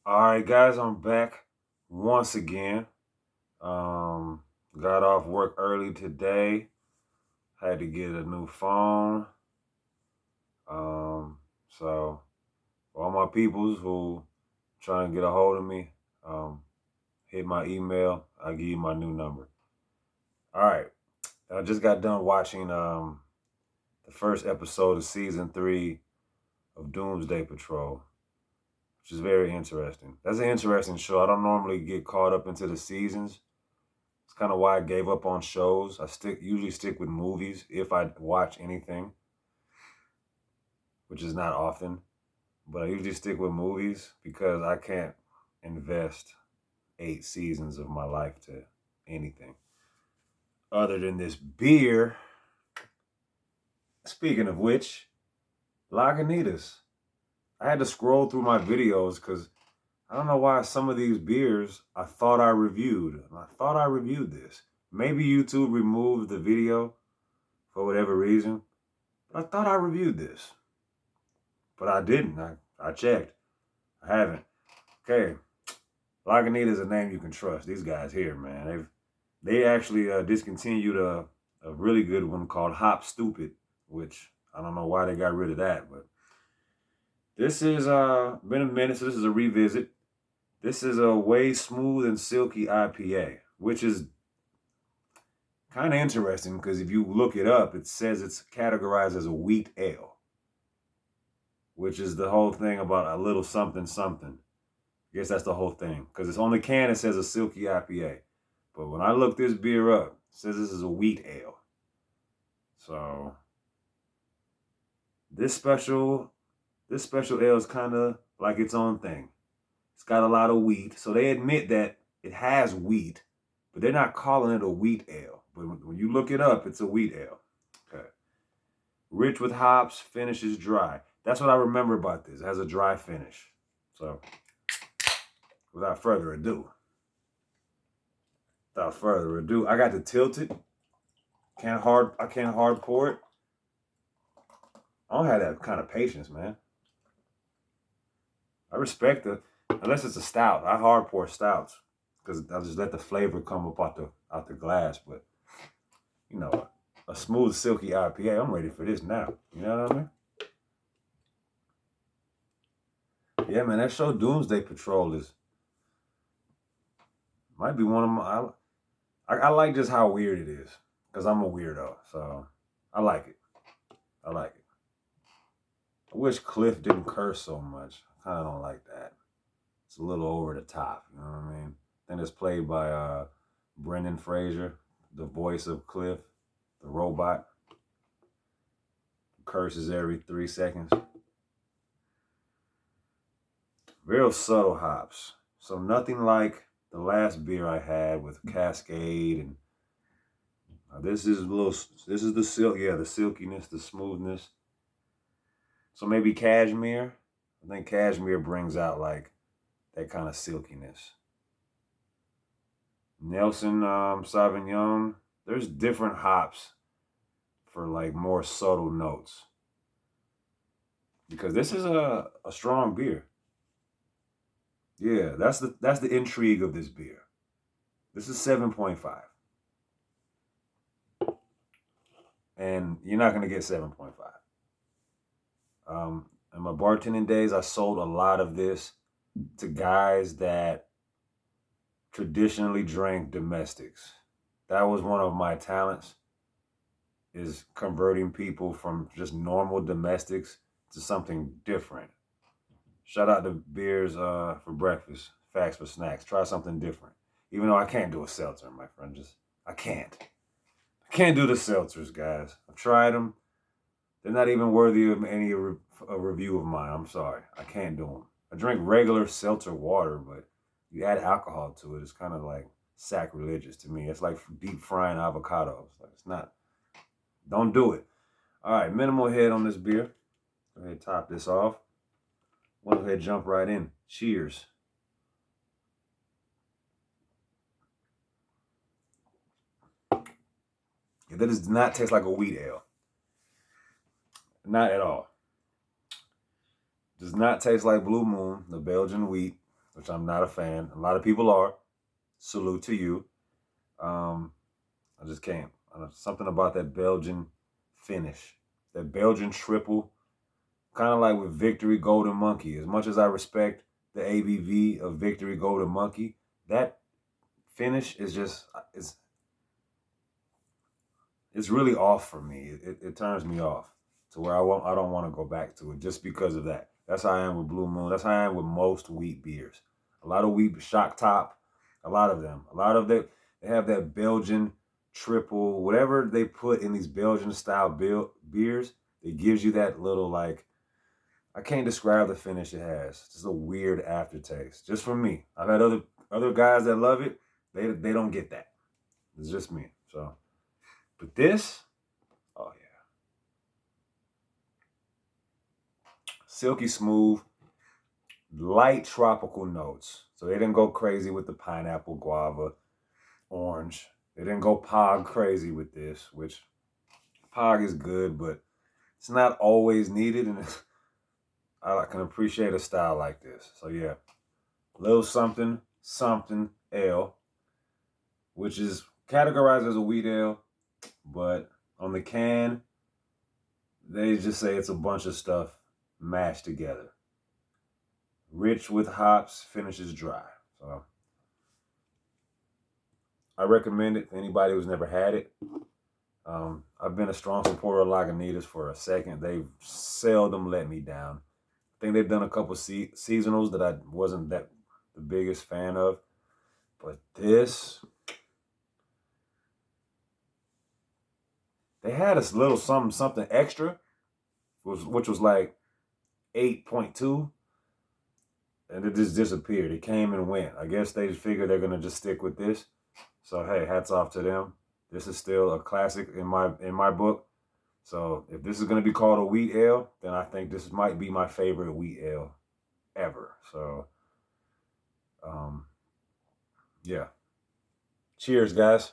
All right, guys, I'm back once again. Um, got off work early today. Had to get a new phone. Um, so for all my peoples who trying to get a hold of me, um, hit my email. I'll give you my new number. All right, I just got done watching the first episode of season 3 of Doomsday Patrol, which is very interesting. That's an interesting show. I don't normally get caught up into the seasons. It's kind of why I gave up on shows. I usually stick with movies if I watch anything, which is not often. But I usually stick with movies because I can't invest 8 seasons of my life to anything other than this beer. Speaking of which, Lagunitas. I had to scroll through my videos because I don't know why some of these beers I thought I reviewed. I thought I reviewed this. Maybe YouTube removed the video for whatever reason. But I thought I reviewed this. But I didn't. I checked. I haven't. Okay. Lagunitas is a name you can trust. These guys here, man. They actually discontinued a really good one called Hop Stupid, which I don't know why they got rid of that, but this is been a minute, so this is a revisit. This is a way smooth and silky IPA, which is kind of interesting because if you look it up, it says it's categorized as a wheat ale, which is the whole thing about a little something something. I guess that's the whole thing because it's on the can. It says a silky IPA, but when I look this beer up, it says this is a wheat ale. So this special ale is kind of like its own thing. It's got a lot of wheat, so they admit that it has wheat, but they're not calling it a wheat ale. But when you look it up, it's a wheat ale. Okay. Rich with hops, finishes dry. That's what I remember about this. It has a dry finish. So without further ado, I got to tilt it. I can't hard pour it. I don't have that kind of patience, man. I respect it, unless it's a stout. I hard pour stouts because I just let the flavor come up out the glass. But you know, a smooth, silky IPA. I'm ready for this now. You know what I mean? Yeah, man. That show Doomsday Patrol might be one of my. I like just how weird it is because I'm a weirdo. So I like it. I like it. I wish Cliff didn't curse so much. I kind of don't like that. It's a little over the top. You know what I mean? Then it's played by Brendan Fraser, the voice of Cliff, the robot. Curses every 3 seconds. Real subtle hops. So nothing like the last beer I had with Cascade and this is the silkiness, the smoothness. So maybe Cashmere. I think Cashmere brings out like that kind of silkiness. Nelson Sauvignon. There's different hops for like more subtle notes because this is a strong beer. Yeah, that's the intrigue of this beer. This is 7.5. And you're not going to get 7.5. In my bartending days, I sold a lot of this to guys that traditionally drank domestics. That was one of my talents, is converting people from just normal domestics to something different. Shout out to beers for breakfast, facts for snacks. Try something different. Even though I can't do a seltzer, my friend, I can't. I can't do the seltzers, guys. I've tried them. They're not even worthy of any a review of mine. I'm sorry. I can't do them. I drink regular seltzer water, but you add alcohol to it, it's kind of like sacrilegious to me. It's like deep frying avocados. Like it's not. Don't do it. All right, minimal head on this beer. Go ahead, top this off. Go ahead, jump right in. Cheers. That does not taste like a wheat ale. Not at all. Does not taste like Blue Moon, the Belgian wheat. which I'm not a fan. A lot of people are. Salute to you. I just can't. Something about that Belgian finish, that Belgian triple, kind of like with Victory Golden Monkey. As much as I respect the ABV of Victory Golden Monkey, that finish is just it's really off for me. It turns me off to where I don't want to go back to it just because of that. That's how I am with Blue Moon. That's how I am with most wheat beers. A lot of wheat shock top, a lot of them. A lot of them, they have that Belgian triple, whatever they put in these Belgian style beers, it gives you that little, like, I can't describe the finish it has. It's just a weird aftertaste. Just for me. I've had other guys that love it. They don't get that. It's just me. So, but this, oh yeah, silky smooth, light tropical notes. So they didn't go crazy with the pineapple, guava, orange. They didn't go pog crazy with this, which pog is good, but it's not always needed, and I can appreciate a style like this. So yeah, little something, something ale, which is categorized as a wheat ale, but on the can, they just say it's a bunch of stuff mashed together. Rich with hops, finishes dry. So I recommend it to anybody who's never had it. I've been a strong supporter of Lagunitas for a second. They've seldom let me down. I think they've done a couple seasonals that I wasn't the biggest fan of. But this, they had a little something extra, which was like 8.2, and it just disappeared. It came and went. I guess they figured they're gonna just stick with this. So hey, hats off to them. This is still a classic in my book. So if this is gonna be called a wheat ale, then I think this might be my favorite wheat ale ever. So yeah. Cheers, guys.